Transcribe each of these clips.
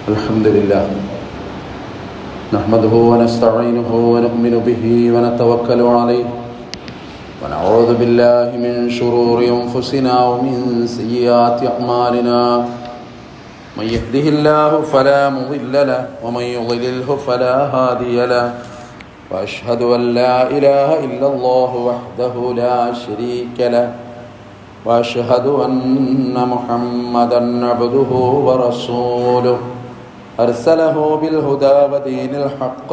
الحمد لله نحمده ونستعينه ونؤمن به ونتوكل عليه ونعوذ بالله من شرور أنفسنا ومن سيئات أعمالنا من يهده الله فلا مضل له ومن يضلله فلا هادي له وأشهد أن لا إله إلا الله وحده لا شريك له وأشهد أن محمدا عبده ورسوله أرسله بالهدى ودين الحق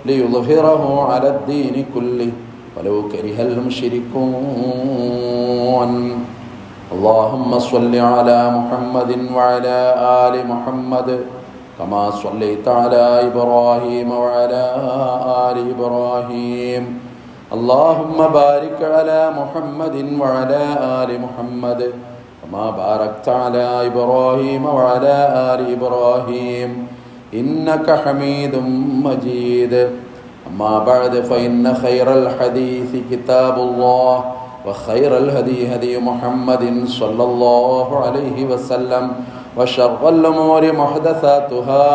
ليظهره على الدين كله ولو كره المشركون اللهم صل على محمد وعلى آل محمد كما صليت على إبراهيم وعلى آل إبراهيم اللهم بارك على محمد وعلى آل محمد كما باركت على إبراهيم وعلى آل إبراهيم إنك حميد مجيد أما بعد فإن خير الحديث كتاب الله وخير الهدي هدي محمد صلى الله عليه وسلم وشر الأمور محدثاتها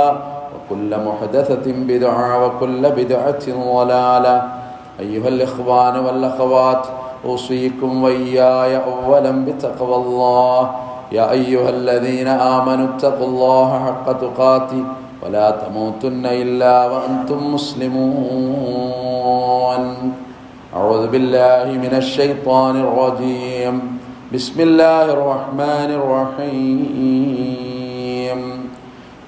وكل محدثة بدعة وكل بدعة ضلالة أيها الإخوان والأخوات أوصيكم وإياي أولا بتقوى الله يا أيها الذين آمنوا اتقوا الله حق تقاته ولا تموتن إلا وأنتم مسلمون أعوذ بالله من الشيطان الرجيم بسم الله الرحمن الرحيم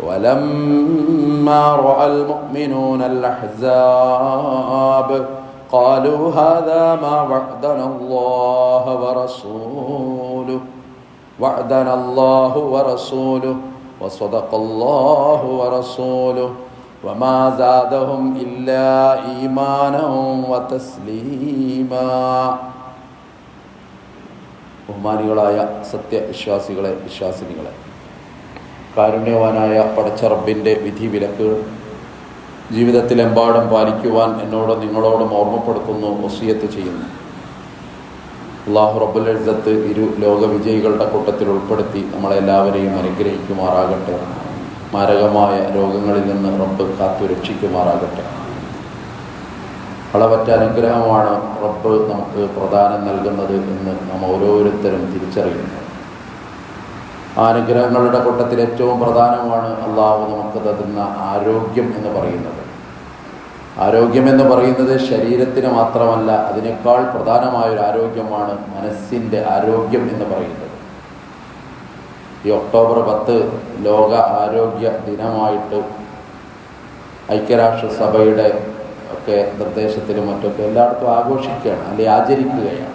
ولما رأى المؤمنون الأحزاب قالوا هذا ما وعدنا الله ورسوله وصدق الله ورسوله وما زادهم إلا إيمانا وتسليما ബഹുമാനികളായ സത്യവിശ്വാസികളെ വിശ്വാസിനികളെ, കാരുണ്യവാനായ പടച്ച റബ്ബിൻ്റെ വിധി വിലക്കുകൾ ജീവിതത്തിലെമ്പാടും പാലിക്കുവാൻ എന്നോടും നിങ്ങളോടും ഓർമ്മപ്പെടുത്തുന്നു, വസിയത്ത് ചെയ്യുന്നു. അല്ലാഹു റബ്ബുൽ ഇസ്സത്ത് ഇരു ലോക വിജയികളുടെ കൂട്ടത്തിൽ ഉൾപ്പെടുത്തി നമ്മളെല്ലാവരെയും അനുഗ്രഹിക്കുമാറാകട്ടെ. മാരകമായ രോഗങ്ങളിൽ നിന്ന് റബ്ബ് കാത്തുരക്ഷിക്കുമാറാകട്ടെ. അളവറ്റ അനുഗ്രഹമാണ് റബ്ബ് നമുക്ക് പ്രദാനം നൽകുന്നത് എന്ന് നാം ഓരോരുത്തരും തിരിച്ചറിയുന്നു. ആ അനുഗ്രഹങ്ങളുടെ കൂട്ടത്തിൽ ഏറ്റവും പ്രധാനമാണ് അള്ളാഹു നമുക്ക് തരുന്ന ആരോഗ്യം എന്ന് പറയുന്നത്. ആരോഗ്യം എന്ന് പറയുന്നത് ശരീരത്തിന് മാത്രമല്ല, അതിനേക്കാൾ പ്രധാനമായൊരു ആരോഗ്യമാണ് മനസ്സിൻ്റെ ആരോഗ്യം എന്ന് പറയുന്നത്. ഈ ഒക്ടോബർ 10 ലോക ആരോഗ്യ ദിനമായിട്ട് ഐക്യരാഷ്ട്രസഭയുടെ ഒക്കെ നിർദ്ദേശത്തിലും മറ്റൊക്കെ എല്ലായിടത്തും ആഘോഷിക്കുകയാണ്, അല്ലെങ്കിൽ ആചരിക്കുകയാണ്.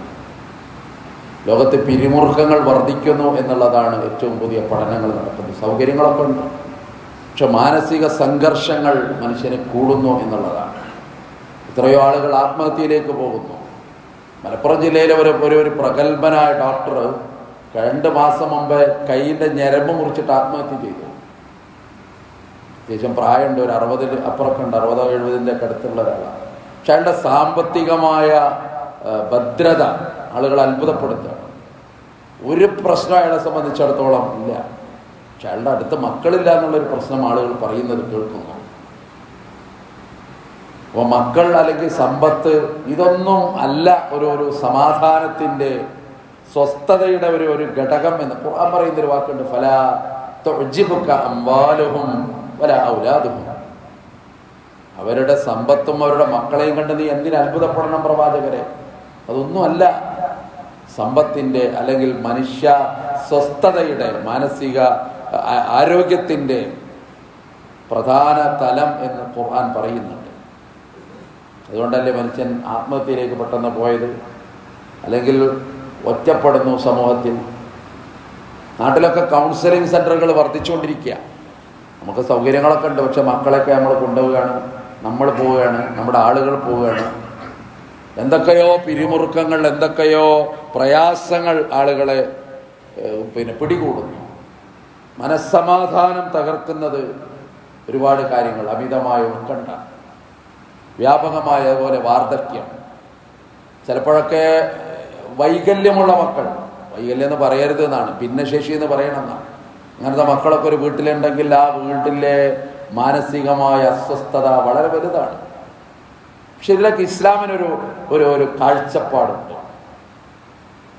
ലോകത്ത് പിരിമുറുക്കങ്ങൾ വർദ്ധിക്കുന്നു എന്നുള്ളതാണ് ഏറ്റവും പുതിയ പഠനങ്ങൾ നടക്കുന്നത്. സൗകര്യങ്ങളൊക്കെ ഉണ്ട്, പക്ഷെ മാനസിക സംഘർഷങ്ങൾ മനുഷ്യന് കൂടുന്നു എന്നുള്ളതാണ്. എത്രയോ ആളുകൾ ആത്മഹത്യയിലേക്ക് പോകുന്നു. മലപ്പുറം ജില്ലയിലെ ഒരു പ്രഗത്ഭനായ ഡോക്ടർ 2 മാസം മുമ്പ് കൈയിൻ്റെ ഞരമ്പ് മുറിച്ചിട്ട് ആത്മഹത്യ ചെയ്തു. അത്യാവശ്യം പ്രായമുണ്ട്, ഒരു 60 അപ്പുറമൊക്കെ ഉണ്ട്, 60-70 അടുത്തുള്ള ഒരാളാണ്. പക്ഷെ അയാളുടെ സാമ്പത്തികമായ ഭദ്രത ആളുകൾ അത്ഭുതപ്പെടുത്തുകയാണ്. ഒരു പ്രശ്നം അയാളെ സംബന്ധിച്ചിടത്തോളം ഇല്ല. പക്ഷെ അയാളുടെ അടുത്ത് മക്കളില്ല എന്നുള്ളൊരു പ്രശ്നം ആളുകൾ പറയുന്നത് കേൾക്കുന്നു. അപ്പോൾ മക്കൾ അല്ലെങ്കിൽ സമ്പത്ത് ഇതൊന്നും അല്ല ഒരു സമാധാനത്തിൻ്റെ സ്വസ്ഥതയുടെ ഒരു ഘടകം എന്ന് ഖുർആൻ പറയുന്നൊരു വാക്കുണ്ട്, ഫലാ തുഅ്ജിബുക അംവാലുഹും വലാ ഔലാദുഹും. അവരുടെ സമ്പത്തും അവരുടെ മക്കളെയും കണ്ട് നീ എന്തിന് അത്ഭുതപ്പെടണം പ്രവാചകരെ? അതൊന്നും അല്ല സമ്പത്തിൻ്റെ അല്ലെങ്കിൽ മനുഷ്യ സ്വസ്ഥതയുടെ മാനസിക ആരോഗ്യത്തിൻ്റെ പ്രധാന തലം എന്ന് ഖുർആൻ പറയുന്നുണ്ട്. അതുകൊണ്ടല്ലേ മനുഷ്യൻ ആത്മഹത്യയിലേക്ക് പെട്ടെന്ന് പോയത്, അല്ലെങ്കിൽ ഒറ്റപ്പെടുന്നു സമൂഹത്തിൽ. നാട്ടിലൊക്കെ കൗൺസിലിംഗ് സെൻ്ററുകൾ വർദ്ധിച്ചുകൊണ്ടിരിക്കുക. നമുക്ക് സൗകര്യങ്ങളൊക്കെ ഉണ്ട്, പക്ഷെ മക്കളൊക്കെ നമ്മൾ കൊണ്ടുപോവുകയാണ്, നമ്മൾ പോവുകയാണ്, നമ്മുടെ ആളുകൾ പോവുകയാണ്. എന്തൊക്കെയോ പിരിമുറുക്കങ്ങൾ, എന്തൊക്കെയോ പ്രയാസങ്ങൾ ആളുകളെ പിടികൂടുന്നു. മനസ്സമാധാനം തകർക്കുന്നത് ഒരുപാട് കാര്യങ്ങൾ, അമിതമായ ഉത്കണ്ഠ, വ്യാപകമായ അതുപോലെ വാർദ്ധക്യം, ചിലപ്പോഴൊക്കെ വൈകല്യമുള്ള മക്കൾ, വൈകല്യം എന്ന് പറയരുത് എന്നാണ്, ഭിന്നശേഷി എന്ന് പറയണമെന്നാണ്. അങ്ങനത്തെ മക്കളൊക്കെ ഒരു വീട്ടിലുണ്ടെങ്കിൽ ആ വീട്ടിലെ മാനസികമായ അസ്വസ്ഥത വളരെ വലുതാണ്. പക്ഷെ ഇതിലൊക്കെ ഇസ്ലാമിനൊരു ഒരു ഒരു കാഴ്ചപ്പാടുണ്ട്.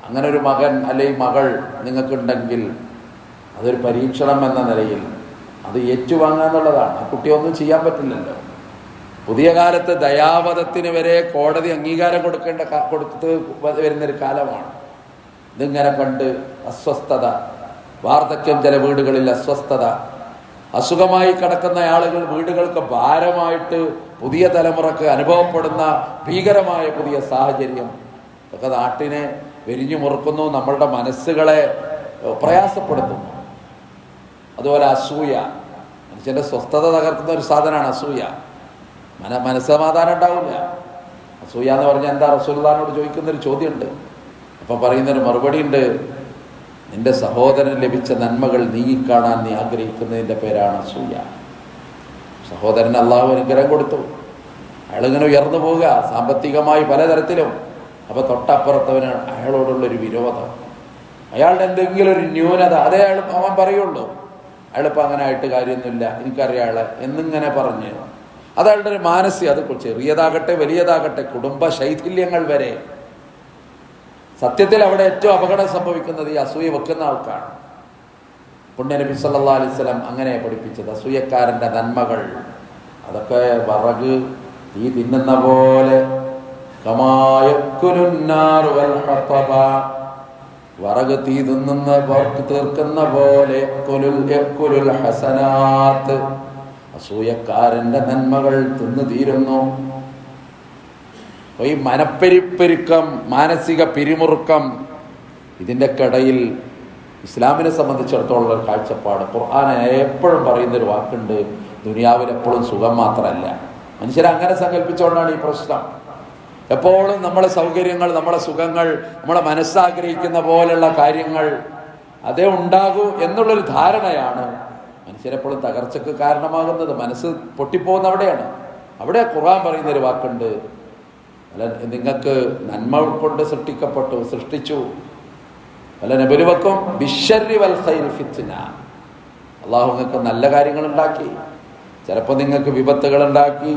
അങ്ങനെ ഒരു മകൻ അല്ലെങ്കിൽ മകൾ നിങ്ങൾക്കുണ്ടെങ്കിൽ അതൊരു പരീക്ഷണം എന്ന നിലയിൽ അത് ഏറ്റുവാങ്ങുക എന്നുള്ളതാണ്. ആ കുട്ടിയൊന്നും ചെയ്യാൻ പറ്റില്ലല്ലോ. പുതിയ കാലത്ത് ദയാവധത്തിന് വരെ കോടതി അംഗീകാരം കൊടുത്ത് വരുന്നൊരു കാലമാണ്. ഇതിങ്ങനെ കണ്ട് അസ്വസ്ഥത, വാർദ്ധക്യം, ചില വീടുകളിൽ അസ്വസ്ഥത, അസുഖമായി കിടക്കുന്ന ആളുകൾ വീടുകൾക്ക് ഭാരമായിട്ട് പുതിയ തലമുറക്ക് അനുഭവപ്പെടുന്ന ഭീകരമായ പുതിയ സാഹചര്യം ഒക്കെ നാട്ടിനെ വെരിഞ്ഞു മുറുക്കുന്നു, നമ്മളുടെ മനസ്സുകളെ പ്രയാസപ്പെടുത്തുന്നു. അതുപോലെ അസൂയ, മനുഷ്യന്റെ സ്വസ്ഥത തകർക്കുന്ന ഒരു സാധനമാണ് അസൂയ. മനസ്സമാധാനം ഉണ്ടാവില്ല. അസൂയ എന്ന് പറഞ്ഞാൽ എന്താ? റസൂലുള്ളാഹിനോട് ചോദിക്കുന്നൊരു ചോദ്യമുണ്ട്. അപ്പം പറയുന്നൊരു മറുപടി ഉണ്ട്, നിന്റെ സഹോദരൻ ലഭിച്ച നന്മകൾ നീങ്ങിക്കാണാൻ നീ ആഗ്രഹിക്കുന്നതിൻ്റെ പേരാണ് അസൂയ. സഹോദരൻ അള്ളാഹു അനുഗ്രഹം കൊടുത്തു, അയാളിങ്ങനെ ഉയർന്നു പോവുക സാമ്പത്തികമായി പലതരത്തിലും. അപ്പോൾ തൊട്ടപ്പുറത്തവന് അയാളോടുള്ളൊരു വിരോധം, അയാളുടെ എന്തെങ്കിലും ഒരു ന്യൂനത, അതേ അവൻ പറയുള്ളൂ. അയാളിപ്പോൾ അങ്ങനെ ആയിട്ട് കാര്യമൊന്നുമില്ല, എനിക്കറിയാം അയാളെ എന്നിങ്ങനെ പറഞ്ഞ് അതയാളുടെ ഒരു മാനസിക, അത് ചെറിയതാകട്ടെ വലിയതാകട്ടെ, കുടുംബ ശൈഥില്യങ്ങൾ വരെ. സത്യത്തിൽ അവിടെ ഏറ്റവും അപകടം സംഭവിക്കുന്നത് ഈ അസൂയ വെക്കുന്ന ആൾക്കാണ്. പുണ്യ നബി സല്ലല്ലാഹു അലൈഹി വസല്ലം അങ്ങനെ പഠിപ്പിച്ചത്. അസൂയക്കാരൻ്റെ നന്മകൾ അതൊക്കെ വിറക് തീ തിന്നുന്ന പോലെ, വിറക് തീ തിന്നുന്ന തീർക്കുന്ന പോലെ അസൂയക്കാരൻ്റെ നന്മകൾ തിന്നു തീരുന്നു. ഈ മനപ്പെരുപ്പെരുക്കം, മാനസിക പിരിമുറുക്കം, ഇതിൻ്റെ ഇടയിൽ ഇസ്ലാമിനെ സംബന്ധിച്ചിടത്തോളം ഒരു കാഴ്ചപ്പാട്, ഖുർആൻ എപ്പോഴും പറയുന്നൊരു വാക്കുണ്ട്, ദുനിയാവിൽ എപ്പോഴും സുഖം മാത്രമല്ല. മനുഷ്യരങ്ങനെ സങ്കല്പിച്ചുകൊണ്ടാണ് ഈ പ്രശ്നം. എപ്പോഴും നമ്മളെ സൗകര്യങ്ങൾ, നമ്മളെ സുഖങ്ങൾ, നമ്മളെ മനസ്സാഗ്രഹിക്കുന്ന പോലുള്ള കാര്യങ്ങൾ അതേ ഉണ്ടാകൂ എന്നുള്ളൊരു ധാരണയാണ് മനുഷ്യരെപ്പോഴും തകർച്ചക്ക് കാരണമാകുന്നത്. മനസ്സ് പൊട്ടിപ്പോകുന്ന അവിടെയാണ്. അവിടെ ഖുർആൻ പറയുന്നൊരു വാക്കുണ്ട്, അല്ല നിങ്ങൾക്ക് നന്മ കൊണ്ട് സൃഷ്ടിച്ചു, അല്ല നബലുവക്കും ബിശ്ശർരി വൽ ഖൈരി ഫിത്ന. അള്ളാഹു നിങ്ങൾക്ക് നല്ല കാര്യങ്ങൾ ഉണ്ടാക്കി, ചിലപ്പോൾ നിങ്ങൾക്ക് വിപത്തുകൾ ഉണ്ടാക്കി.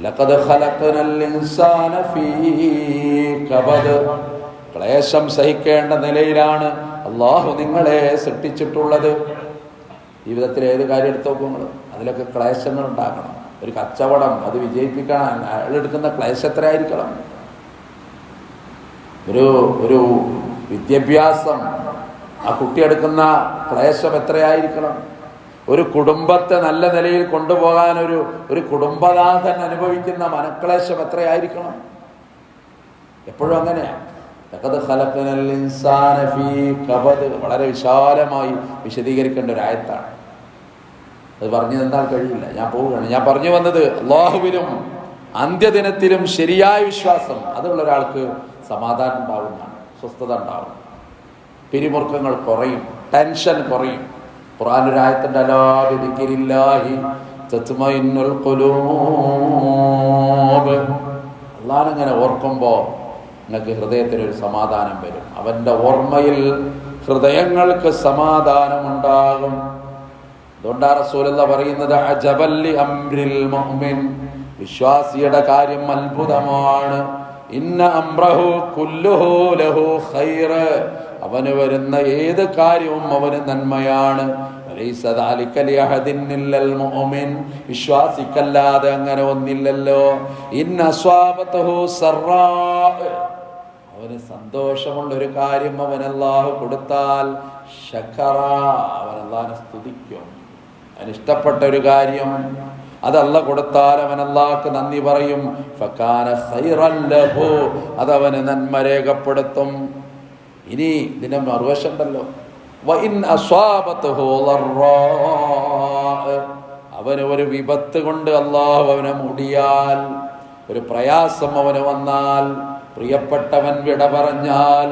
ലഖദ് ഖലഖനൽ ഇൻസാന ഫീ കബദ്, ക്ലേശം സഹിക്കേണ്ട നിലയിലാണ് അള്ളാഹു നിങ്ങളെ സൃഷ്ടിച്ചിട്ടുള്ളത്. ജീവിതത്തിൽ ഏത് കാര്യം എടുത്തു നോക്കുമ്പോൾ അതിലൊക്കെ ക്ലേശങ്ങൾ ഉണ്ടാക്കണം. ഒരു കച്ചവടം അത് വിജയിപ്പിക്കണം, അയാളെടുക്കുന്ന ക്ലേശം എത്രയായിരിക്കണം? ഒരു വിദ്യാഭ്യാസം, ആ കുട്ടി എടുക്കുന്ന ക്ലേശം എത്രയായിരിക്കണം? ഒരു കുടുംബത്തെ നല്ല നിലയിൽ കൊണ്ടുപോകാൻ ഒരു കുടുംബനാഥൻ അനുഭവിക്കുന്ന മനക്ലേശം എത്രയായിരിക്കണം? എപ്പോഴും അങ്ങനെയാണ്. വളരെ വിശാലമായി വിശദീകരിക്കേണ്ട ഒരു ആയത്താണ്. അത് പറഞ്ഞു തന്നാൽ കഴിയില്ല, ഞാൻ പോവുകയാണ്. ഞാൻ പറഞ്ഞു വന്നത്, അല്ലാഹുവിലും അന്ത്യദിനത്തിലും ശരിയായ വിശ്വാസം അതുള്ള ഒരാൾക്ക് സമാധാനം ഉണ്ടാവുന്നതാണ്, സ്വസ്ഥത ഉണ്ടാവും, പിരിമുറുക്കങ്ങൾ കുറയും, ടെൻഷൻ കുറയും. ഖുർആനിൽ ആയത്തുണ്ട്, അലാ ബിദിക്രില്ലാഹി തത്മഇന്നുൽ ഖുലൂബ്. അല്ലാഹുവിനെ ഓർക്കുമ്പോൾ നിങ്ങൾക്ക് ഹൃദയത്തിനൊരു സമാധാനം വരും. അവൻ്റെ ഓർമ്മയിൽ ഹൃദയങ്ങൾക്ക് സമാധാനമുണ്ടാകും. അതുകൊണ്ടാണ് റസൂലുള്ളാഹി പറയുന്നത്, അജബൽ ലി അംരിൽ മുഅ്മിൻ, വിശ്വാസിയുടെ കാര്യം അത്ഭുതമാണ്. ഇന്ന അംറഹു കുല്ലുഹു ലഹു ഖൈർ, അവന് വരുന്ന ഏത് കാര്യവും അവന് നന്മയാണ്. ലൈസ ദാലിക ലിഅഹദിൻ ഇല്ലൽ മുഅ്മിൻ, വിശ്വാസിക്കല്ലാതെ അങ്ങനെ ഒന്നില്ലല്ലോ. ഇന്ന അസ്വാബതഹു സറാ, അവന് സന്തോഷമുള്ളൊരു കാര്യം അവൻ അല്ലാഹു കൊടുത്താൽ ശകറ, അവൻ അല്ലാഹുവിനെ സ്തുതിക്കും. അവനിഷ്ടപ്പെട്ട ഒരു കാര്യം അത് അല്ലാഹു കൊടുത്താൽ അവൻ അല്ലാഹുക്ക് നന്ദി പറയും. ഫകാന ഖൈറൻ ലഹു, അതവന് നന്മ രേഖപ്പെടുത്തും. ഇനി ഇതിന്റെ മറുവശമുണ്ടല്ലോ, വഇൻ അസ്വാബതഹു ളറാ, അവന് ഒരു വിപത്ത് കൊണ്ട് അല്ലാഹു അവനെ മുടിയാൽ, ഒരു പ്രയാസം അവന് വന്നാൽ, പ്രിയപ്പെട്ടവൻ വിട പറഞ്ഞാൽ,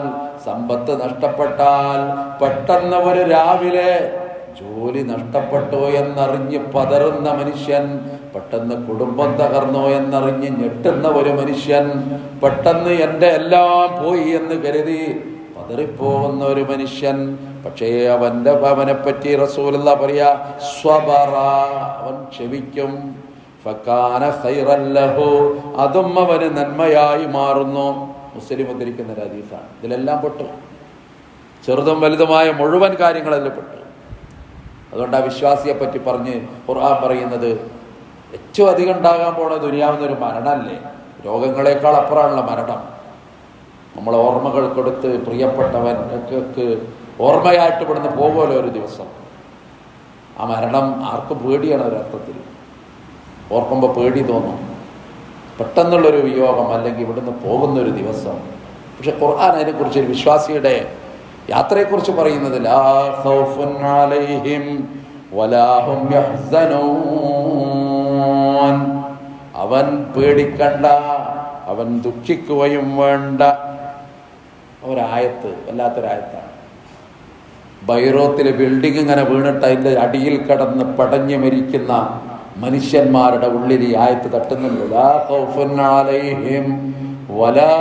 സമ്പത്ത് നഷ്ടപ്പെട്ടാൽ, പെട്ടെന്ന് ഒരു രാവിലെ ജോലി നഷ്ടപ്പെട്ടോ എന്നറിഞ്ഞ് പതറുന്ന മനുഷ്യൻ, പെട്ടെന്ന് കുടുംബം തകർന്നോ എന്നറിഞ്ഞ് ഞെട്ടുന്ന ഒരു മനുഷ്യൻ, പെട്ടെന്ന് എൻ്റെ എല്ലാം പോയി എന്ന് കരുതി പതറിപ്പോകുന്ന ഒരു മനുഷ്യൻ, പക്ഷേ അവനെ പറ്റി റസൂലുള്ളാഹി പറയാ സ്വബറ, അവൻ ക്ഷമിക്കും. ഫകാന ഖൈറൻ ലഹു, അതും അവന് നന്മയായി മാറുന്നു. മുസ്ലിം ഉദ്ധരിക്കുന്ന ഒരു ഹദീസാണ്. ഇതിലെല്ലാം പെട്ടു, ചെറുതും വലുതുമായ മുഴുവൻ കാര്യങ്ങളെല്ലാം പെട്ടു. അതുകൊണ്ട് ആ വിശ്വാസിയെ പറ്റി പറഞ്ഞ് ഖുർആൻ പറയുന്നത് ഏറ്റവും അധികം ഉണ്ടാകാൻ പോണ ദുനിയാവുന്നൊരു മരണമല്ലേ. രോഗങ്ങളെക്കാൾ അപ്പുറമാണല്ലോ മരണം. നമ്മളെ ഓർമ്മകൾ കൊടുത്ത് പ്രിയപ്പെട്ടവർക്ക് ഓർമ്മയായിട്ട് ഇവിടുന്ന് പോകുമല്ലോ ഒരു ദിവസം. ആ മരണം ആർക്കും പേടിയാണ് ഒരർത്ഥത്തിൽ. ഓർക്കുമ്പോൾ പേടി തോന്നും, പെട്ടെന്നുള്ളൊരു വിയോഗം, അല്ലെങ്കിൽ ഇവിടുന്ന് പോകുന്നൊരു ദിവസം. പക്ഷെ ഖുർആൻ അതിനെക്കുറിച്ച് ഒരു വിശ്വാസിയുടെ യാത്രയെക്കുറിച്ച് പറയുന്നത് ലാ ഖൗഫുൻ അലൈഹിം വലാ ഹും യഹ്സനൂൻ, അവൻ പേടിക്കണ്ട, അവൻ ദുഃഖിക്കുകയും വേണ്ട. ഒരായത്ത്, വല്ലാത്തൊരായത്താണ്. ബൈറൂത്തിലെ ബിൽഡിംഗ് ഇങ്ങനെ വീണിട്ട് അതിൻ്റെ അടിയിൽ കിടന്ന് പടഞ്ഞു മരിക്കുന്ന മനുഷ്യന്മാരുടെ ഉള്ളിൽ ഈ ആയത്ത് തട്ടുന്നുണ്ട്. ലാ ഖൗഫുൻ അലൈഹിം വലാ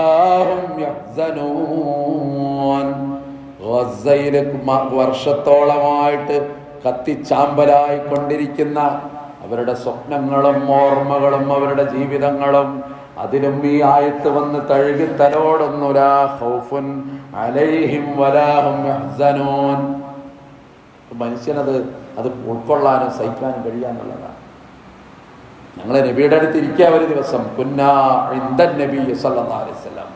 ഹും യഹ്സനൂൻ. ഗസയിൽ വർഷത്തോളമായിട്ട് കത്തിച്ചാമ്പലായി കൊണ്ടിരിക്കുന്ന അവരുടെ സ്വപ്നങ്ങളും ഓർമ്മകളും അവരുടെ ജീവിതങ്ങളും അതിലും ഈ ആയത്ത് വന്ന് തഴുകി തലോടുന്നു. ലാ ഖൗഫുൻ അലൈഹിം വലാ ഹും യഹ്സനൂൻ. മനുഷ്യനത് ഉൾക്കൊള്ളാനും സഹിക്കാനും കഴിയാന്നുള്ളതാണ്. ഞങ്ങൾ നബിയുടെ അടുത്ത് ഇരിക്കുക ഒരു ദിവസം. കുന്നാ ഇൻദൻ നബി സല്ലല്ലാഹു അലൈഹി വസല്ലം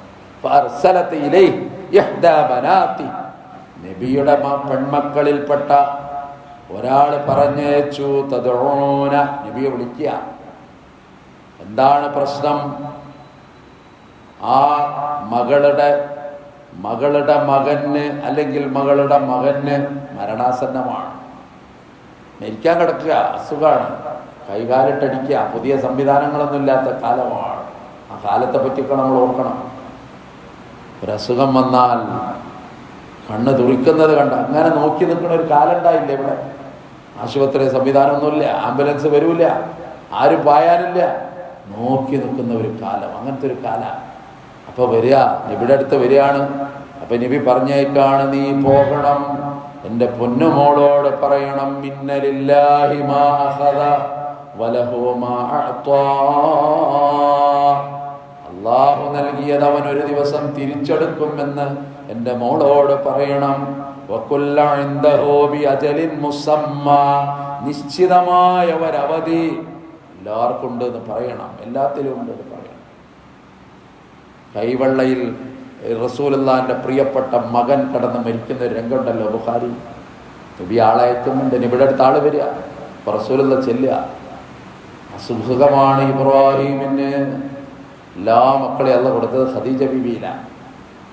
ഫഅർസലത ഇലൈഹി ഇഹ്ദാ ബനാതി, നബിയുടെ പെൺമക്കളിൽപ്പെട്ട ഒരാൾ പറഞ്ഞയച്ചു. തദ്ഊന, നബിയെ വിളിക്കുക. എന്താണ് പ്രശ്നം? ആ മകളുടെ മകന് അല്ലെങ്കിൽ മകളുടെ മകന് മരണാസന്നമാണ്, മരിക്കാൻ കിടക്കുക, അസുഖമാണ്, കൈകാലിട്ടടിക്കുക. പുതിയ സംവിധാനങ്ങളൊന്നും ഇല്ലാത്ത കാലമാണ്. ആ കാലത്തെ പറ്റിയൊക്കെ നമ്മൾ ഓർക്കണം. ഒരസുഖം വന്നാൽ കണ്ണ് തുറിക്കുന്നത് കണ്ട അങ്ങനെ നോക്കി നിൽക്കുന്ന ഒരു കാലം ഉണ്ടായില്ല ഇവിടെ. ആശുപത്രി സംവിധാനമൊന്നുമില്ല, ആംബുലൻസ് വരൂല, ആരും പായാനില്ല, നോക്കി നിൽക്കുന്ന ഒരു കാലം, അങ്ങനത്തെ ഒരു കാലം. അപ്പോൾ വരിക, നബിയുടെ അടുത്ത് വരികയാണ്. അപ്പം നബി പറഞ്ഞേക്കാണ്, നീ പോകണം, എൻ്റെ പൊന്നുമോളോട് പറയണം, മിന്നലില്ലാഹി മാ അഖദ വലഹു മാ അഅ്താ, അല്ലാഹു നൽകിയത് അവൻ ഒരു ദിവസം തിരിച്ചെടുക്കുമെന്ന് എൻ്റെ മോളോട് പറയണം. വകുല്ല ഇൻദഹു ബിഅജലിൻ മുസമ്മ, നിശ്ചിതമായ ഒരവധി എല്ലാവർക്കും ഉണ്ടെന്ന് പറയണം, എല്ലാത്തിലും ഉണ്ടെന്ന് പറയണം. കൈവെള്ളയിൽ റസൂലുള്ളാഹിന്റെ പ്രിയപ്പെട്ട മകൻ കടന്ന് മരിക്കുന്ന ഒരു രംഗമുണ്ടല്ലോ ബുഖാരി. നബി ആളയക്കുന്നുണ്ട്, നബിയുടെ അടുത്ത് ആള് വരിക, റസൂലുള്ള ചെല്ലുക. അസുഖമാണ് ഇബ്രാഹിമിന്. എല്ലാ മക്കളെ അല്ല കൊടുത്തത് ഖദീജ ബീവിയിലാണ്,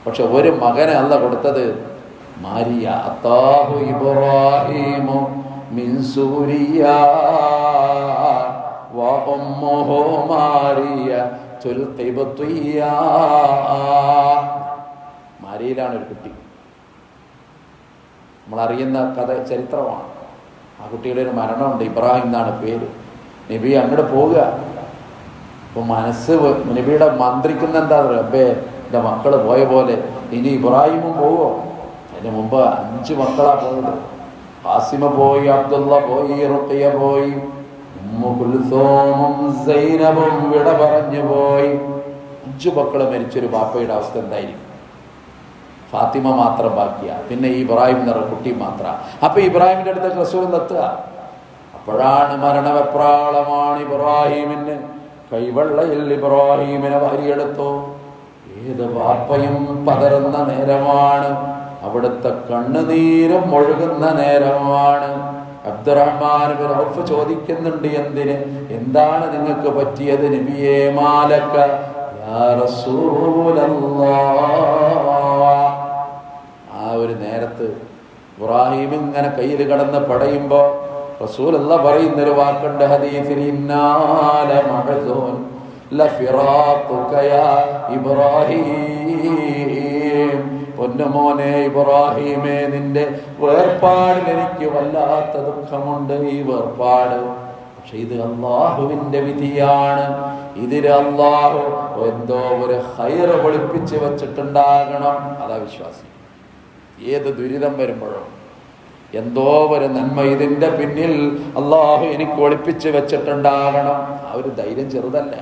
പക്ഷെ ഒരു മകനെ അല്ല കൊടുത്തത് മാരിയ. അത്താഹു ഇബ്രാഹിമു മിൻ സൂരിയ വ ഉമ്മുഹു മാരിയ തുൽഖിബ്തിയ. മാരിയിലാണ് ഒരു കുട്ടി, നമ്മളറിയുന്ന കഥ ചരിത്രമാണ്. ആ കുട്ടിയുടെ ഒരു മരണമുണ്ട്, ഇബ്രാഹിം എന്നാണ് പേര്. നബി അങ്ങോട്ട് പോവുക. അപ്പോൾ മനസ്സ് നബിയുടെ മന്ത്രിക്കുന്ന എന്താ പറയുക, അബ്ബേ എൻ്റെ മക്കൾ പോയ പോലെ ഇനി ഇബ്രാഹിമും പോവോ? അതിന് മുമ്പ് 5 മക്കളാ പോയത്. ഖാസിമ പോയി, അബ്ദുള്ള പോയി, റുഖിയ പോയി, ഉമ്മു കുൽസൂമും സൈനബും വിട പറഞ്ഞു പോയി. 5 മക്കൾ മരിച്ചൊരു ബാപ്പയുടെ അവസ്ഥ എന്തായിരിക്കും? ഫാത്തിമ മാത്രം ബാക്കിയാ, പിന്നെ ഈ ഇബ്രാഹിം എന്ന കുട്ടി മാത്രം. അപ്പൊ ഇബ്രാഹിമിന്റെ അടുത്ത് റസൂൽ എത്തുക. അപ്പോഴാണ് മരണവെപ്രാളമാണ് ഇബ്രാഹിമിന്. കൈവെള്ളയിൽ ഇബ്രാഹിമിനെ വാരിയെടുത്തു. ഏത് വാപ്പയും പതറുന്ന നേരമാണ്, അവിടുത്തെ കണ്ണുനീരും ഒഴുകുന്ന നേരമാണ്. അബ്ദുറഹ്മാൻ ബിൻ ഔഫ് ചോദിക്കുന്നുണ്ട്, എന്താണ് നിങ്ങൾക്ക് പറ്റിയത് നബിയേ? മാലക യാ റസൂലല്ലാഹ്. ആ ഒരു നേരത്ത് ഇബ്രാഹിം ഇങ്ങനെ കയ്യിൽ കടന്ന് പടയുമ്പോ റസൂലുള്ള പറയുന്നൊരു വാക്കുണ്ട് ഹദീസിൽ, ഇന്നാല മഹ്സൂൻ ലഫിറാഖുക യാ ഇബ്രാഹിം. പൊന്നുമോനെ ഇബ്രാഹിമേ, നിന്റെ വേർപാടിൽ എനിക്ക് വല്ലാത്ത ദുഃഖമുണ്ട്. ഈ വേർപാട്, പക്ഷെ ഇത് അള്ളാഹുവിന്റെ വിധിയാണ്. ഇതിൽ അള്ളാഹു എന്തോ ഒരു ഖൈർ ഒളിപ്പിച്ച് വെച്ചിട്ടുണ്ടാകണം. അതാ വിശ്വാസി. ഏത് ദുരിതം വരുമ്പോഴും എന്തോ ഒരു നന്മ ഇതിൻ്റെ പിന്നിൽ അള്ളാഹു എനിക്ക് ഒളിപ്പിച്ച് വെച്ചിട്ടുണ്ടാകണം. ആ ഒരു ധൈര്യം ചെറുതല്ല.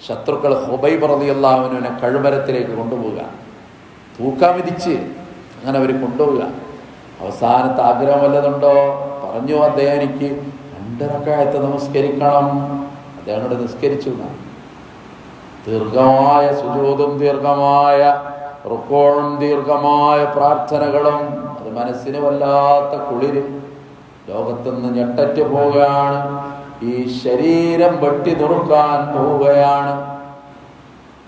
ശത്രുക്കൾ ഹുബൈബ് റളിയല്ലാഹു അൻഹുവിനെ കഴുമരത്തിലേക്ക് കൊണ്ടുപോവുക, തൂക്കാൻ വിധിച്ച് അങ്ങനെ അവർ കൊണ്ടുപോവുക. അവസാനത്തെ ആഗ്രഹം വല്ലതുണ്ടോ? പറഞ്ഞു അദ്ദേഹം എനിക്ക് 2 റക്അത്ത് നമസ്കരിക്കണം. അദ്ദേഹം കൂടെ നിസ്കരിച്ചു. ദീർഘമായ സുജൂദും ദീർഘമായ റുക്കൂഉം ദീർഘമായ പ്രാർത്ഥനകളും, അത് മനസ്സിന് വല്ലാത്ത കുളിര്. ലോകത്തുനിന്ന് ഞെട്ടറ്റ് പോവുകയാണ്. ഈ ശരീരം വെട്ടി നുറുക്കാൻ പോവുകയാണ്.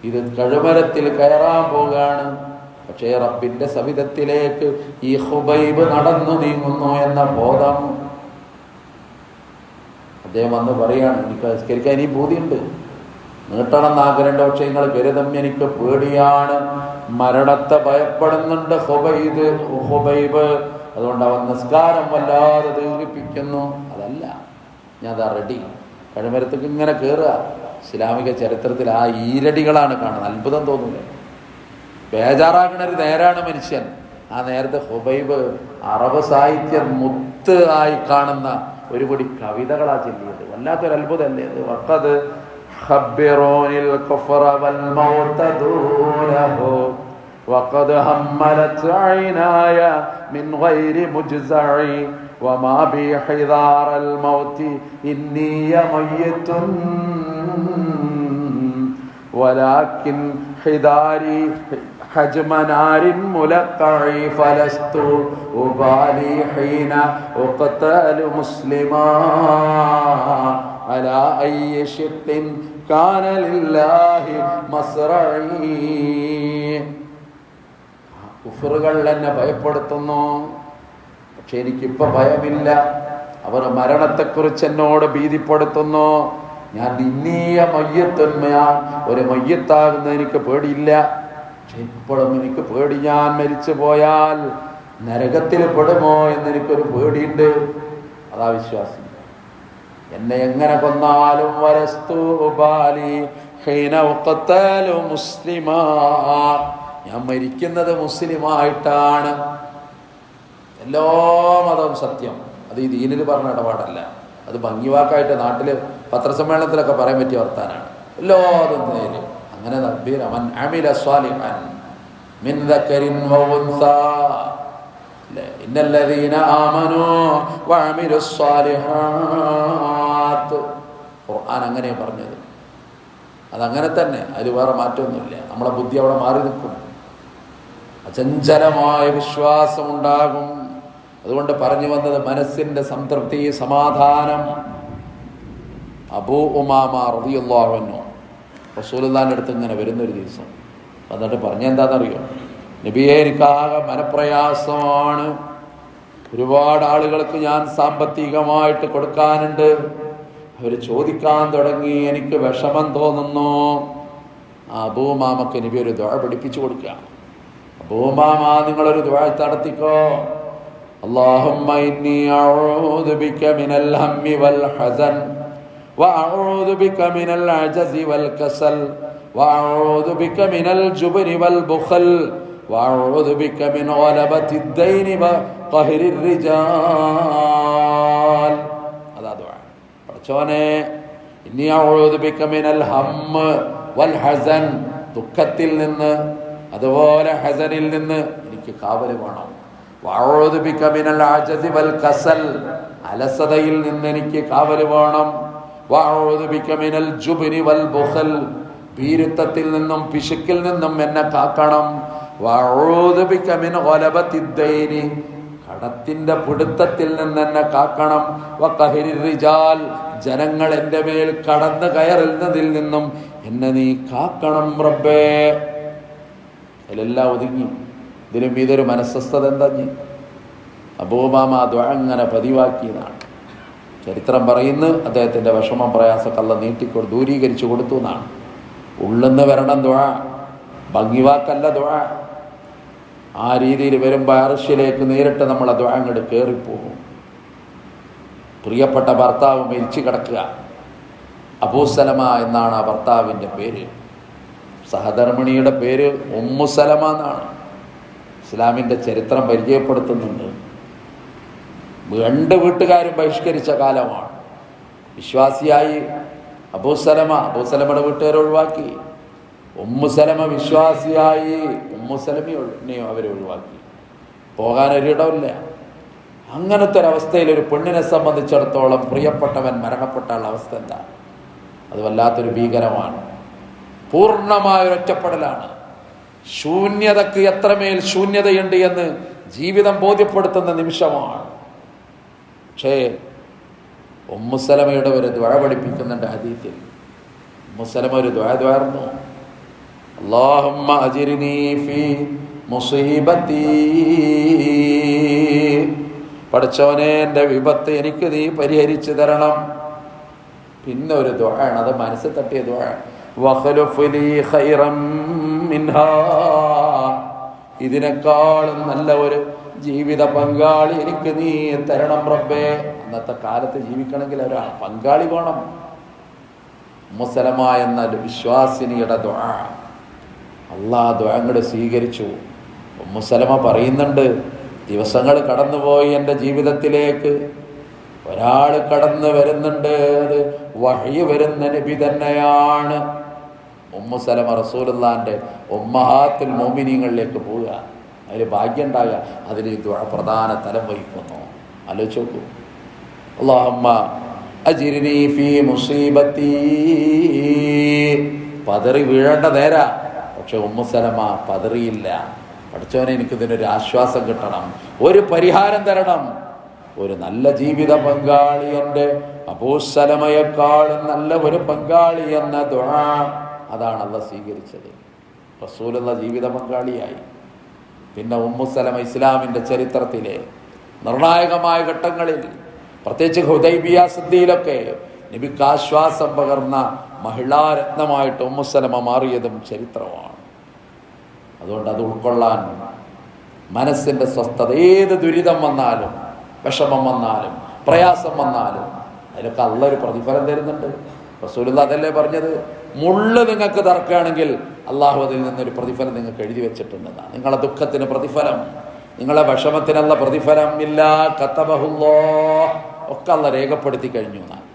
ഇത് കഴുമരത്തിൽ കയറാൻ പോവുകയാണ്. പക്ഷേ റബ്ബിന്റെ സവിധത്തിലേക്ക് ഈ ഹുബൈബ് നടന്നു നീങ്ങുന്നു എന്ന ബോധം. അദ്ദേഹം വന്ന് പറയാണ്, എനിക്ക് നിസ്കരിക്കാൻ ഇനി ബോധ്യമുണ്ട്, നീട്ടണം എന്ന് ആഗ്രഹമുണ്ട്, പക്ഷെ നിങ്ങൾ ഗരുതം എനിക്ക് പേടിയാണ്, മരണത്തെ ഭയപ്പെടുന്നുണ്ട് ഹുബൈബ്. അതുകൊണ്ട് അവൻ നിസ്കാരം വല്ലാതെ ദീർഘിപ്പിക്കുന്നു. അതല്ല, ഞാൻ അതാ റെഡി. കഴുമരത്തേക്ക് ഇങ്ങനെ കയറുക. ഇസ്ലാമിക ചരിത്രത്തിൽ ആ ഈരടികളാണ് കാണുന്നത്. അത്ഭുതം തോന്നൂലേ? ബേജാറാകണ ഒരു നേരാണ് മനുഷ്യൻ. ആ നേരത്തെ ഹുബൈബ് അറബ് സാഹിത്യം മുത്ത് ആയി കാണുന്ന ഒരു കൂടി കവിതകളാ ചൊല്ലിയത്. വല്ലാത്തൊരു അത്ഭുതമല്ലേ അത്? വഖദ് ഖബ്ബിറൂനിൽ കുഫ്റ വൽ മൗത ദൂനഹു വഖദ് ഹമ്മലത് ഐനായ മിൻ ഗൈരി മുജ്സഇ വമാ ബി ഹിദാറൽ മൗതി ഇന്നി മയ്യിതുൻ വലാകിൻ ഹിദാരി حجم نار ملقع فلست أبالي حين أقتل مسلما على أي شق كان لله مصرعي. കുഫറുകൾ എന്നെ ഭയപ്പെടുത്തുന്നു, പക്ഷെ എനിക്കിപ്പോൾ ഭയമില്ല. അവർ മരണത്തെക്കുറിച്ച് എന്നോട് ഭീതിപ്പെടുത്തുന്നു. ഞാൻ ഇന്നീയ മയ്യത്തുന്മയാൻ ഒരു മയ്യത്താകുന്ന എനിക്ക് പേടിയില്ല. ഇപ്പോഴും എനിക്ക് പേടി, ഞാൻ മരിച്ചു പോയാൽ നരകത്തിൽ പെടുമോ എന്നെനിക്കൊരു പേടിയുണ്ട്. അതാ വിശ്വാസം. എന്നെ എങ്ങനെ കൊന്നാലും മുസ്ലിമാ, ഞാൻ മരിക്കുന്നത് മുസ്ലിമായിട്ടാണ്. എല്ലാ മതവും സത്യം. അത് ഈ ദീനിൽ പറഞ്ഞ ഇടപാടല്ല. അത് ഭംഗിവാക്കായിട്ട് നാട്ടിൽ പത്രസമ്മേളനത്തിലൊക്കെ പറയാൻ പറ്റിയ വർത്താനാണ്. എല്ലാതും നേര്. അങ്ങനെ മൻ അമില സ്വാലിഹൻ മിൻ ദക്കരിൻ വഉൻസാ ഇന്നല്ലദീന ആമനൂ വഅമിലുസ് സ്വാലിഹാത്ത്. ഖുർആൻ അങ്ങനെ പറഞ്ഞത്. അതങ്ങനെ തന്നെ, അതിൽ വേറെ മാറ്റമൊന്നുമില്ല. നമ്മളെ ബുദ്ധി അവിടെ മാറി നിൽക്കും. അചഞ്ചലമായ വിശ്വാസം ഉണ്ടാകും. അതുകൊണ്ട് പറഞ്ഞു വന്നത് മനസ്സിന്റെ സംതൃപ്തി, സമാധാനം. അബൂ ഉമാമ റളിയല്ലാഹു അൻഹു റസൂലുള്ളാഹിന്റെ അടുത്ത് ഇങ്ങനെ വരുന്നൊരു ദിവസം എന്നിട്ട് പറഞ്ഞെന്താണെന്നറിയോ? നബിയെ, എനിക്കാകെ മനപ്രയാസമാണ്. ഒരുപാട് ആളുകൾക്ക് ഞാൻ സാമ്പത്തികമായിട്ട് കൊടുക്കാനുണ്ട്. അവർ ചോദിക്കാൻ തുടങ്ങി, എനിക്ക് വിഷമം തോന്നുന്നു. അബൂ ഉമാമക്ക് നബി ഒരു ദുആ പഠിപ്പിച്ചു കൊടുക്കുക. അബൂ ഉമാമ, നിങ്ങളൊരു ദുആ നടത്തിക്കോ. അല്ലാഹുമ്മ ഇന്നി അഊദു ബിക മിനൽ ഹമ്മി വൽ ഹസൻ وأعوذ بك من العجز والكسل وأعوذ بك من الجبن والبخل وأعوذ بك من غلبة الدين وقهر الرجال. هذا دعاء. പഠിച്ചോനെ, ഇന്നി അഊദു ബിക മിനൽ ഹമ്മ വൽ ഹസൻ, ദുഃഖത്തിൽ നിന്ന് അതുപോലെ ഹസനിൽ നിന്ന് എനിക്ക് കാവൽ വേണം. വഅഊദു ബിക മിനൽ അജസി വൽ കസൽ, അലസതയിൽ നിന്ന് എനിക്ക് കാവൽ വേണം. വഅഊദു ബിക മിനൽ ജുബ്നി വൽ ബുഖൽ, ഭീരുത്വത്തിൽ നിന്നും പിശുക്കിൽ നിന്നും എന്നെ കാക്കണം. വഅഊദു ബിക മിൻ ഗലബത്തിദ് ദൈനി, കടത്തിന്റെ പിടുത്തത്തിൽ നിന്ന് എന്നെ കാക്കണം. വഖഹരിർ റിജാൽ, ജനങ്ങൾ എൻ്റെ മേൽ കടന്നു കയറുന്നതിൽ നിന്നും എന്നെ നീ കാക്കണം റബ്ബേ. അതിലെല്ലാം ഒതുങ്ങി. ഇതിലും ഇതൊരു മനസ്വസ്ഥത എന്താ? അബൂ ഉമാമ ദുആ അങ്ങനെ പതിവാക്കിയതാണ്. ചരിത്രം പറയുന്നു, അദ്ദേഹത്തിൻ്റെ വിഷമം പ്രയാസമൊക്കെ അല്ലാഹ് ദൂരീകരിച്ചു കൊടുത്തു എന്നാണ്. ഉള്ളിന്ന് വരണം ദുആ, ഭംഗിവാക്കല്ല ദുആ. ആ രീതിയിൽ വരുമ്പോൾ അർശിലേക്ക് നേരിട്ട് നമ്മളെ ദുആ അങ്ങോട്ട് കയറിപ്പോകും. പ്രിയപ്പെട്ട ഭർത്താവ് മരിച്ചു കിടക്കുക. അബൂ സലമ എന്നാണ് ആ ഭർത്താവിൻ്റെ പേര്. സഹധർമ്മിണിയുടെ പേര് ഉമ്മു സലമ എന്നാണ്. ഇസ്ലാമിൻ്റെ ചരിത്രം പരിചയപ്പെടുത്തുന്നുണ്ട്. രണ്ട് വീട്ടുകാരും ബഹിഷ്കരിച്ച കാലമാണ്. വിശ്വാസിയായി അബൂസലമയുടെ വീട്ടുകാരെ ഒഴിവാക്കി. ഉമ്മുസലമ വിശ്വാസിയായി, ഉമ്മുസലമയും അവരെ ഒഴിവാക്കി. പോകാനൊരിടമില്ല. അങ്ങനത്തെ ഒരവസ്ഥയിൽ ഒരു പെണ്ണിനെ സംബന്ധിച്ചിടത്തോളം പ്രിയപ്പെട്ടവൻ മരണപ്പെട്ടാലുള്ള അവസ്ഥ എന്താ? അത് വല്ലാത്തൊരു ഭീകരമാണ്. പൂർണ്ണമായ ഒറ്റപ്പെടലാണ്. ശൂന്യതക്ക് എത്രമേൽ ശൂന്യതയുണ്ട് എന്ന് ജീവിതം ബോധ്യപ്പെടുത്തുന്ന നിമിഷമാണ്. പക്ഷേ ഉമ്മുസലമയുടെ ഒരു ദുആ പഠിപ്പിക്കുന്നുണ്ട് ഹദീസിൽ. ഉമ്മുസലമ ഒരു ദുആ ദ്വാർന്നു, അല്ലാഹുമ്മ അജിർനി ഫീ മുസീബത്തി, പഠിച്ചവനെ എൻ്റെ വിപത്ത് എനിക്ക് നീ പരിഹരിച്ചു തരണം. പിന്നെ ഒരു ദുആണ്, അത് മനസ്സിൽ തട്ടിയ ദുആണ്, വഖ്ലുഫ് ലീ ഖൈറൻ മിൻഹാ, ഇതിനേക്കാളും നല്ല ഒരു ജീവിത പങ്കാളി എനിക്ക് നീ തരണം റബ്ബേ. അന്നത്തെ കാലത്ത് ജീവിക്കണമെങ്കിൽ ഒരു പങ്കാളി വേണം. ഉമ്മുസലമ എന്ന വിശ്വാസിനിയുടെ ദുആ, അല്ലാഹ് ദുആ അങ്ങോട്ട് സ്വീകരിച്ചു. ഉമ്മുസലമ പറയുന്നുണ്ട്, ദിവസങ്ങൾ കടന്നുപോയി എൻ്റെ ജീവിതത്തിലേക്ക്. ഒരാൾ കടന്നു വരുന്നുണ്ട്, അത് വഹ്യ് വരുന്ന നബി തന്നെയാണ്. ഉമ്മുസലമ റസൂലുള്ളാഹിന്റെ ഉമ്മഹാത്തുൽ മുഅ്മിനീങ്ങളിലേക്ക് പോവുക, അതിൽ ഭാഗ്യം ഉണ്ടാകുക, അതിൽ ദുആ പ്രധാന തലം വഹിക്കുന്നു. ആലോചിച്ച് നോക്കൂ. അല്ലാഹുമ്മ അജിർനി ഫീ മുസീബത്തി, പതറി വീഴേണ്ട നേരാ. പക്ഷെ ഉമ്മുസലമ പതറിയില്ല. പഠിച്ചവനെ എനിക്കിതിനൊരു ആശ്വാസം കിട്ടണം, ഒരു പരിഹാരം തരണം, ഒരു നല്ല ജീവിത പങ്കാളി, എൻ്റെ അബൂസലമയെക്കാളും നല്ല ഒരു പങ്കാളി എന്ന ദുആ, അതാണ് അല്ലാഹ് സ്വീകരിച്ചത്. റസൂലുള്ള ജീവിത പങ്കാളിയായി. പിന്നെ ഉമ്മുസലമ ഇസ്ലാമിൻ്റെ ചരിത്രത്തിലെ നിർണായകമായ ഘട്ടങ്ങളിൽ, പ്രത്യേകിച്ച് ഹുദൈബിയ സന്ധിയിലൊക്കെ നബിക്ക് ആശ്വാസം പകർന്ന മഹിളാരത്നമായിട്ട് ഉമ്മുസലമ മാറിയതും ചരിത്രമാണ്. അതുകൊണ്ട് അത് ഉൾക്കൊള്ളാൻ മനസ്സിൻ്റെ സ്വസ്ഥത, ഏത് ദുരിതം വന്നാലും, വിഷമം വന്നാലും, പ്രയാസം വന്നാലും, അതിലൊക്കെ അല്ലാഹ് ഒരു പ്രതിഫലം തരുന്നുണ്ട്. റസൂലുള്ളാഹി അതല്ലേ പറഞ്ഞത്, മുള്ള് നിങ്ങൾക്ക് തറക്കുകയാണെങ്കിൽ അള്ളാഹു അതിൽ നിന്നൊരു പ്രതിഫലം നിങ്ങൾക്ക് എഴുതി വെച്ചിട്ടുണ്ടെന്നാണ്. നിങ്ങളെ ദുഃഖത്തിന് പ്രതിഫലം, നിങ്ങളെ വിഷമത്തിനുള്ള പ്രതിഫലം ഇല്ല കതബഹുല്ലാഹ്, ഒക്കെ അല്ലാഹ് രേഖപ്പെടുത്തി കഴിഞ്ഞു എന്നാണ്.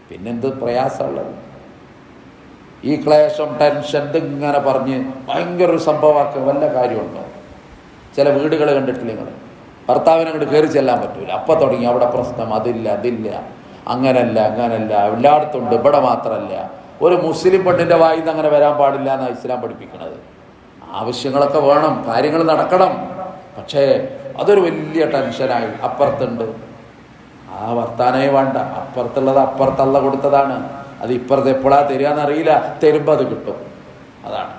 പിന്നെന്ത് പ്രയാസമുള്ളത്? ഈ ക്ലേശം, ടെൻഷൻ ഇതിങ്ങനെ പറഞ്ഞ് ഭയങ്കര ഒരു സംഭവമാക്കുക വല്ല കാര്യമുണ്ടോ? ചില വീടുകൾ കണ്ടിട്ടില്ല നിങ്ങൾ, ഭർത്താവിനെ അങ്ങോട്ട് കയറി ചെല്ലാൻ പറ്റൂല, അപ്പം തുടങ്ങി അവിടെ പ്രശ്നം, അതില്ല അങ്ങനല്ല എല്ലായിടത്തും ഉണ്ട്, ഇവിടെ മാത്രമല്ല. ഒരു മുസ്ലിം പെണ്ണിൻ്റെ വായിൽ നിന്ന് അങ്ങനെ വരാൻ പാടില്ല എന്നാണ് ഇസ്ലാം പഠിപ്പിക്കുന്നത്. ആവശ്യങ്ങളൊക്കെ വേണം, കാര്യങ്ങൾ നടക്കണം, പക്ഷേ അതൊരു വലിയ ടെൻഷനായി. അപ്പുറത്തുണ്ട്, ആ വർത്താനേ വേണ്ട, അപ്പുറത്തുള്ളത് അപ്പുറത്തല്ല കൊടുത്തതാണ്, അത് ഇപ്പുറത്ത് എപ്പോഴാ തരികയെന്നറിയില്ല, തരുമ്പോൾ അത് കിട്ടും. അതാണ്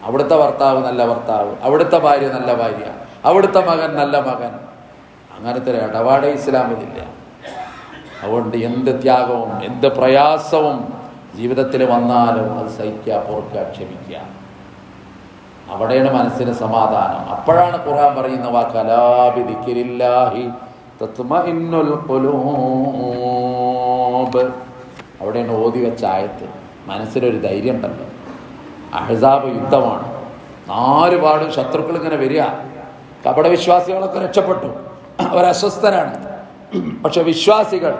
അവിടുത്തെ ഭർത്താവ് നല്ല ഭർത്താവ്, അവിടുത്തെ ഭാര്യ നല്ല ഭാര്യ, അവിടുത്തെ മകൻ നല്ല മകൻ. അങ്ങനത്തെ ഒരു ഇടപാടേ ഇസ്ലാമിലില്ല. അതുകൊണ്ട് എന്ത് ത്യാഗവും എന്ത് പ്രയാസവും ജീവിതത്തിൽ വന്നാലും അത് സഹിക്കുക, പൊറുക്കുക, ക്ഷമിക്കുക. അവിടെയാണ് മനസ്സിന് സമാധാനം. അപ്പോഴാണ് ഖുർആൻ പറയുന്ന വാക്ക്, അലാ ബിദിക്രില്ലാഹി തത്മഇന്നുൽ ഖുലൂബ്. അവിടെയാണ് ഓതി വെച്ച ആയത്ത്. മനസ്സിലൊരു ധൈര്യം ഉണ്ടല്ലോ. അഹ്സാബ് യുദ്ധമാണ്, 4 പാടും ശത്രുക്കൾ ഇങ്ങനെ വരിക. കപടവിശ്വാസികളൊക്കെ രക്ഷപ്പെട്ടു, അവരസ്വസ്ഥരാണ്. പക്ഷെ വിശ്വാസികൾ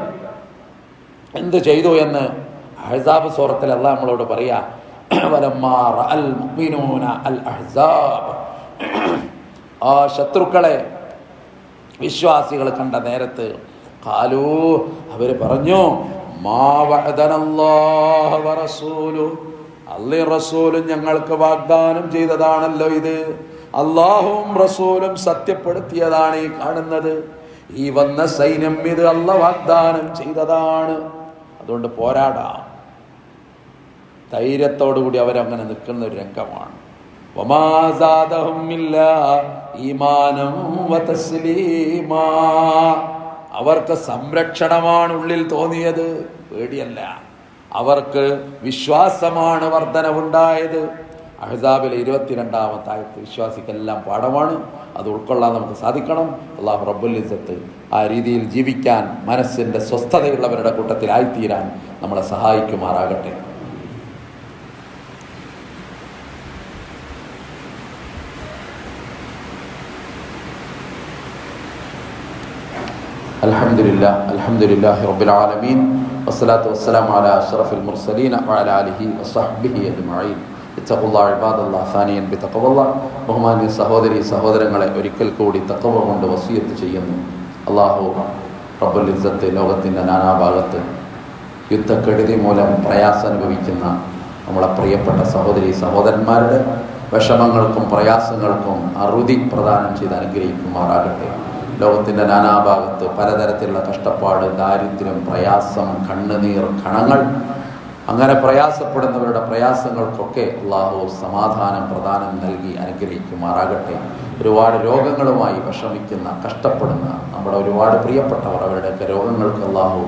എന്ത് ചെയ്തു എന്ന് അഹ്സാബ് സൂറത്തിൽ അല്ലാഹ് നമ്മളോട് പറയാ, വലമ്മാ റഅൽ മുഅ്മിനൂന അൽ അഹ്സാബ്. ആ ശത്രുക്കളെ വിശ്വാസികൾ കണ്ട നേരത്ത് ഖാലൂ, അവർ പറഞ്ഞു, മാ വഅദനല്ലാഹു വറസൂലു, അല്ലാഹും റസൂലും ഞങ്ങൾക്ക് വാഗ്ദാനം ചെയ്തതാണല്ലോ ഇത്, അല്ലാഹുവും റസൂലും സത്യപ്പെടുത്തിയതാണ് ഈ കാണുന്നത്, ഈ വന്ന സൈന്യം ഇത് അല്ലാഹ് വാഗ്ദാനം ചെയ്തതാണ്. അതുകൊണ്ട് പോരാടാം. ധൈര്യത്തോടുകൂടി അവരങ്ങനെ നിൽക്കുന്ന ഒരു രംഗമാണ്. വമാ സാദഹും ഇല്ലാ ഈമാനം വതസ്ലീമാ. അവർക്ക് സംരക്ഷണമാണ് ഉള്ളിൽ തോന്നിയത്, പേടിയല്ല. അവർക്ക് വിശ്വാസമാണ് വർധനവുണ്ടായത്. അഹ്സാബിലെ 22-ാമത്തെ ആയത്ത് വിശ്വാസിക്കെല്ലാം പാഠമാണ്. അത് ഉൾക്കൊള്ളാൻ നമുക്ക് സാധിക്കണം. അല്ലാഹു റബ്ബുൽ ഇസ്സത്ത് ആ രീതിയിൽ ജീവിക്കാൻ, മനസ്സിൻ്റെ സ്വസ്ഥതയുള്ളവരുടെ കൂട്ടത്തിലായിത്തീരാൻ നമ്മളെ സഹായിക്കുമാറാകട്ടെ. അൽഹംദുലില്ലാഹി റബ്ബിൽ ആലമീൻ വസ്സലാത്തു വസ്സലാമു അലാ അഷ്റഫിൽ മുർസലീൻ വഅലാ ആലിഹി വസ്സഹ്ബിഹി അജ്മഈൻ. ഇത്തഖുല്ലാഹ് ഇബാദല്ലാഹ് സാനിയൻ ബിതഖവല്ലാഹ്. ബഹുമാന്യ സഹോദരങ്ങളെ ഒരിക്കൽ കൂടി തഖവ കൊണ്ട് വസിയത്ത് ചെയ്യുന്നു. അല്ലാഹു റബ്ബുൽ ഇസ്സത്ത് ലോകത്തിൻ്റെ നാനാഭാഗത്ത് യുദ്ധക്കെടുതി മൂലം പ്രയാസം അനുഭവിക്കുന്ന നമ്മളെ പ്രിയപ്പെട്ട സഹോദരന്മാരുടെ വിഷമങ്ങൾക്കും പ്രയാസങ്ങൾക്കും അറുതി പ്രദാനം ചെയ്ത് അനുഗ്രഹിക്കുമാറാകട്ടെ. ലോകത്തിൻ്റെ നാനാഭാഗത്ത് പലതരത്തിലുള്ള കഷ്ടപ്പാട്, ദാരിദ്ര്യം, പ്രയാസം, കണ്ണുനീർ, കണങ്ങൾ, അങ്ങനെ പ്രയാസപ്പെടുന്നവരുടെ പ്രയാസങ്ങൾക്കൊക്കെ അള്ളാഹു സമാധാനം പ്രദാനം നൽകി അനുഗ്രഹിക്കുമാറാകട്ടെ. ഒരുപാട് രോഗങ്ങളുമായി വിഷമിക്കുന്ന, കഷ്ടപ്പെടുന്ന നമ്മുടെ ഒരുപാട് പ്രിയപ്പെട്ടവർ, അവരുടെയൊക്കെ രോഗങ്ങൾക്ക് അള്ളാഹു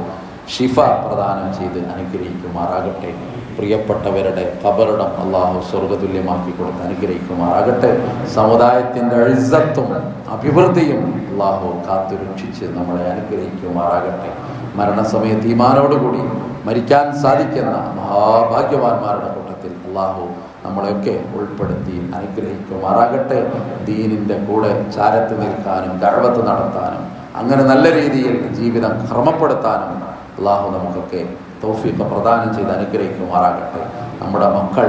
ഷിഫ പ്രദാനം ചെയ്ത് അനുഗ്രഹിക്കുമാറാകട്ടെ. പ്രിയപ്പെട്ടവരുടെ ഖബറിടം അള്ളാഹു സ്വർഗതുല്യമാക്കി കൊടുത്ത് അനുഗ്രഹിക്കുമാറാകട്ടെ. സമുദായത്തിൻ്റെ ഇസ്സത്തും അഭിവൃദ്ധിയും അള്ളാഹു കാത്തുരക്ഷിച്ച് നമ്മളെ അനുഗ്രഹിക്കുമാറാകട്ടെ. മരണസമയത്ത് ഈമാനോടുകൂടി മരിക്കാൻ സാധിക്കുന്ന മഹാഭാഗ്യവാന്മാരുടെ കൂട്ടത്തിൽ അള്ളാഹു നമ്മളെയൊക്കെ ഉൾപ്പെടുത്തി അനുഗ്രഹിക്കുമാറാകട്ടെ. ദീനിൻ്റെ കൂടെ ചാരത്ത് നിൽക്കാനും ദഅവത്ത് നടത്താനും അങ്ങനെ നല്ല രീതിയിൽ ജീവിതം ക്രമപ്പെടുത്താനും അള്ളാഹു നമുക്കൊക്കെ തൗഫീഖ് പ്രദാനം ചെയ്ത് അനുഗ്രഹിക്കുമാറാകട്ടെ. നമ്മുടെ മക്കൾ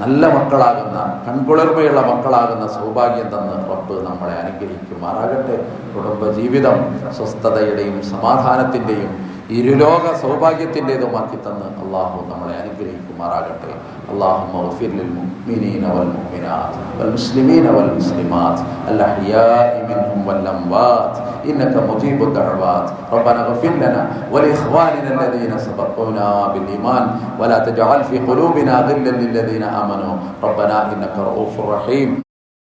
നല്ല മക്കളാകുന്ന, കൺകുളിർമയുള്ള മക്കളാകുന്ന സൗഭാഗ്യം തന്ന് റബ്ബ് നമ്മളെ അനുഗ്രഹിക്കുമാറാകട്ടെ. കുടുംബജീവിതം സ്വസ്ഥതയുടെയും സമാധാനത്തിൻ്റെയും ഇരുലോക സൗഭാഗ്യത്തിൻ്റെതുമാക്കി തന്ന് അള്ളാഹു നമ്മളെ അനുഗ്രഹിക്കുമാറാകട്ടെ. اللهم اغفر للمؤمنين والمؤمنات والمسلمين والمسلمات الأحياء منهم والأموات إنك مجيب الدعوات. ربنا اغفر لنا ولإخواننا الذين سبقونا بالإيمان ولا تجعل في قلوبنا غلا للذين آمنوا ربنا إنك رؤوف رحيم.